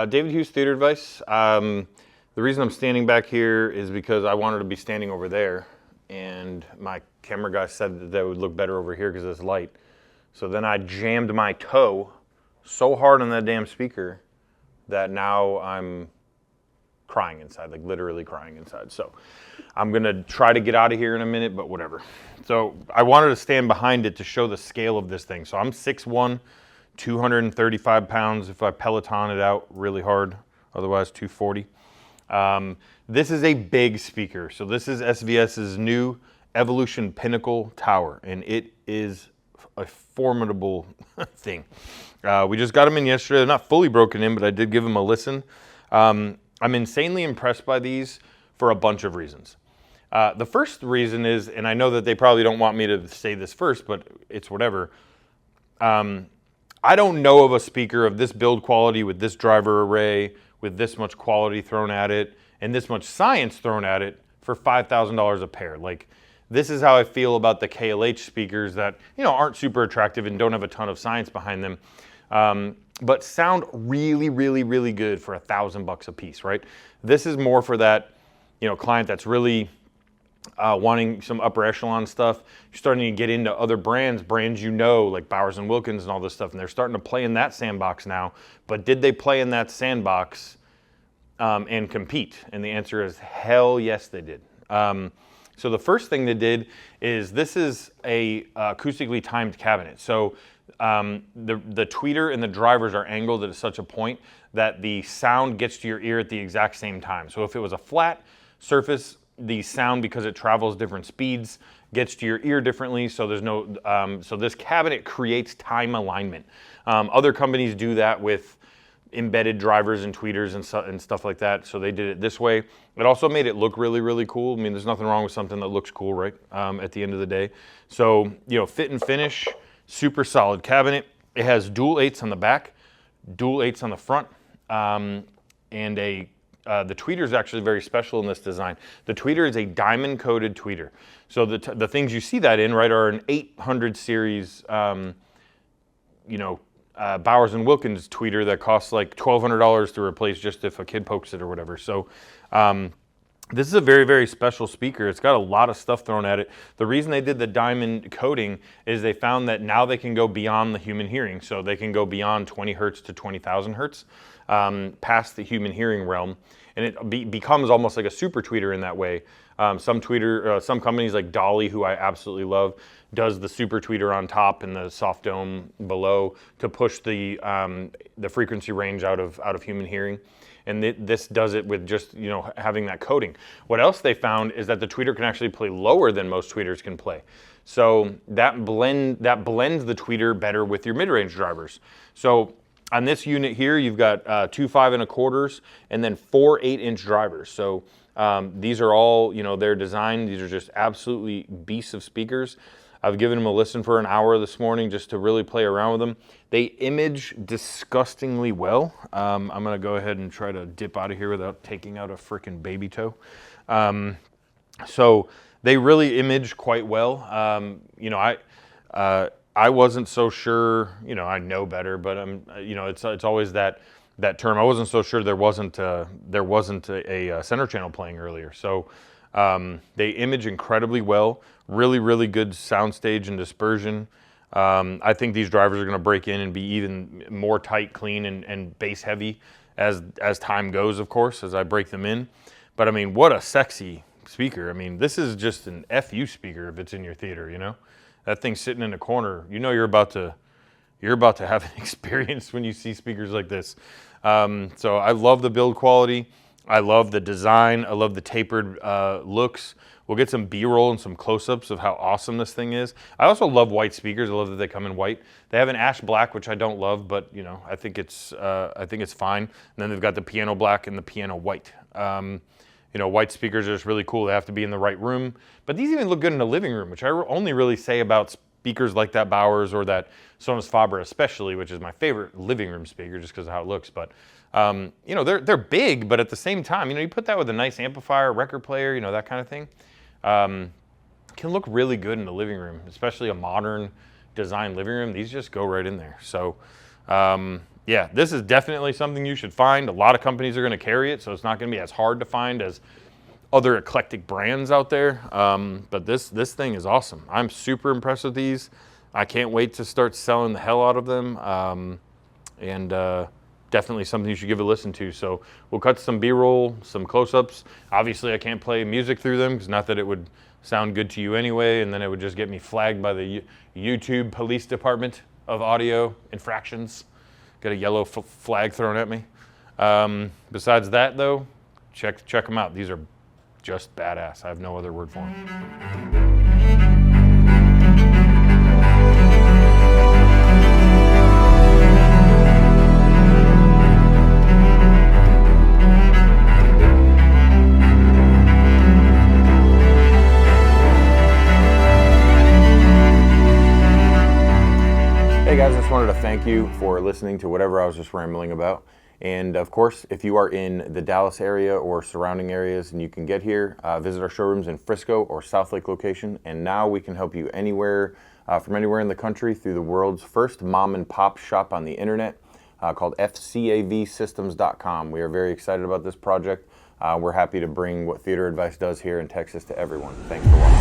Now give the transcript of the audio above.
David Hughes Theater Advice. The reason I'm standing back here is because I wanted to be standing over there, and my camera guy said that that would look better over here because of this light. So then I jammed my toe so hard on that damn speaker that now I'm crying inside, like literally crying inside. So I'm gonna try to get out of here in a minute, but whatever. So I wanted to stand behind it to show the scale of this thing. So I'm 6'1", 235 pounds if I Peloton it out really hard, otherwise 240. This is a big speaker. So this is SVS's new Evolution Pinnacle tower, and it is a formidable thing. We just got them in yesterday. They're not fully broken in, but I did give them a listen. I'm insanely impressed by these for a bunch of reasons. The first reason is, and I know that they probably don't want me to say this first, but it's whatever. I don't know of a speaker of this build quality with this driver array, with this much quality thrown at it, and this much science thrown at it for $5,000 a pair. Like, this is how I feel about the KLH speakers that, you know, aren't super attractive and don't have a ton of science behind them, but sound really, really, really good for $1,000 a piece, right? This is more for that, you know, client that's really wanting some upper echelon stuff. You're starting to get into other brands you know, like Bowers & Wilkins and all this stuff, and they're starting to play in that sandbox now. But did they play in that sandbox and compete? And the answer is hell yes, they did. So the first thing they did is, this is a acoustically timed cabinet. So the tweeter and the drivers are angled at such a point that the sound gets to your ear at the exact same time. So if it was a flat surface, the sound, because it travels different speeds, gets to your ear differently. So there's no, so this cabinet creates time alignment. Other companies do that with embedded drivers and tweeters and stuff like that. So they did it this way. It also made it look really, really cool. I mean, there's nothing wrong with something that looks cool, right? At the end of the day. So, you know, fit and finish, super solid cabinet. It has dual 8s on the back, dual 8s on the front, and the tweeter is actually very special in this design. The tweeter is a diamond coated tweeter. So the things you see that in, right, are an 800 series, you know, Bowers & Wilkins tweeter that costs like $1,200 to replace just if a kid pokes it or whatever. So this is a very, very special speaker. It's got a lot of stuff thrown at it. The reason they did the diamond coating is they found that now they can go beyond the human hearing. So they can go beyond 20 hertz to 20,000 hertz, past the human hearing realm. And it becomes almost like a super tweeter in that way. Some companies like Dolly, who I absolutely love, does the super tweeter on top and the soft dome below to push the frequency range out of human hearing. And this does it with just, you know, having that coating. What else they found is that the tweeter can actually play lower than most tweeters can play. So that blends the tweeter better with your mid-range drivers. So on this unit here, you've got 2 5.25s and then 4 8-inch drivers. So these are all, you know, they're designed. These are just absolutely beasts of speakers. I've given them a listen for an hour this morning just to really play around with them. They image disgustingly well. I'm gonna go ahead and try to dip out of here without taking out a freaking baby toe. So they really image quite well. You know, I wasn't so sure, you know, I know better, but you know, it's always that term. I wasn't so sure there wasn't a center channel playing earlier. So they image incredibly well. Really, really good soundstage and dispersion. I think these drivers are going to break in and be even more tight, clean, and bass heavy as time goes, of course, as I break them in. But I mean, what a sexy speaker. I mean, this is just an FU speaker if it's in your theater, you know? That thing's sitting in the corner. You know you're about to have an experience when you see speakers like this. So I love the build quality. I love the design. I love the tapered looks. We'll get some B-roll and some close-ups of how awesome this thing is. I also love white speakers. I love that they come in white. They have an ash black, which I don't love, but you know, I think it's fine. And then they've got the piano black and the piano white. You know, white speakers are just really cool. They have to be in the right room. But these even look good in the living room, which I only really say about speakers like that Bowers or that Sonus Faber especially, which is my favorite living room speaker just because of how it looks. But you know, they're big, but at the same time, you know, you put that with a nice amplifier, record player, you know, that kind of thing, can look really good in the living room, especially a modern design living room. These just go right in there. So yeah, yeah, this is definitely something you should find. A lot of companies are going to carry it, so it's not going to be as hard to find as other eclectic brands out there. But this thing is awesome. I'm super impressed with these. I can't wait to start selling the hell out of them. Definitely something you should give a listen to. So we'll cut some B-roll, some close-ups. Obviously, I can't play music through them, because not that it would sound good to you anyway, and then it would just get me flagged by the YouTube police department of audio infractions. Got a yellow flag thrown at me. Besides that, though, check them out. These are just badass. I have no other word for them. Hey guys, I just wanted to thank you for listening to whatever I was just rambling about. And of course, if you are in the Dallas area or surrounding areas and you can get here, visit our showrooms in Frisco or Southlake location. And now we can help you anywhere, from anywhere in the country, through the world's first mom and pop shop on the internet called FCAVsystems.com. We are very excited about this project. We're happy to bring what Theater Advice does here in Texas to everyone. Thanks for watching.